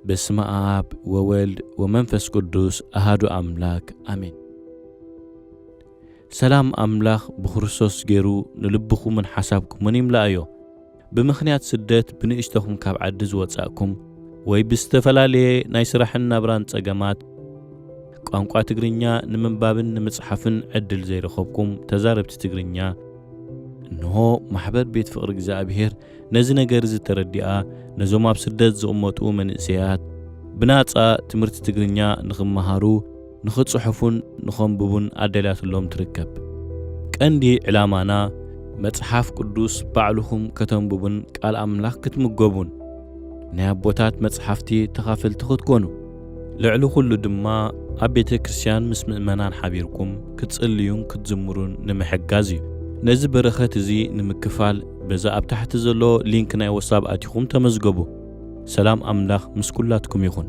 باسم آب وولد ومنفس قدوس أحد أملاك آمين. سلام أملاك بخرسوس جيرو نلبخو من حسابكم من يملأيو بمخنيات سدت بنيشتكم كاب عدز واتساكم ወይ ብስተፈላለየ ናይ ስራሕን ናብራን ጸገማት ቋንቋ ትግርኛ ንምንባብን ንምጽሓፍን ዕድል ዘይረኸብኩም ተዛረብቲ ትግርኛ እንሆ ማሕበር ቤት ፍቅሪ እግዚአብሔር ነዚ ነገር ዝተረዲኣ ነዞም ኣብ ስደት ዝቕመጡ መንእሰያት ብናጻ ትምህርቲ ትግርኛ ንኽመሃሩ ንኽጽሑፉን ንኸንብቡን ኣደልያትሎም ትርከብ ቀንዲ ዕላማና መጽሓፍ ቅዱስ ባዕልኹም ከተንብቡን ቃል ኣምላኽ ክትምገቡን ናይ ኣቦታት መጽሓፍቲ ተኻፈልቲ ክትኮኑ ልዕሊ ኩሉ ድማ ኣብ ቤተ ክርስቲያን ምስ ምእመናን ሓቢርኩም ክትጽልዩን ክትዝምሩን ንምሕጋዝ እዩ ነዚ በረኸት እዚ ንምክፋል በዛ ኣብ ታሕቲ ዘሎ ሊንክ ናይ ወሳብ ኣቲኹም ተመዝገቡ ሰላም ኣምላኽ ምስ ኩላትኩም ይኹን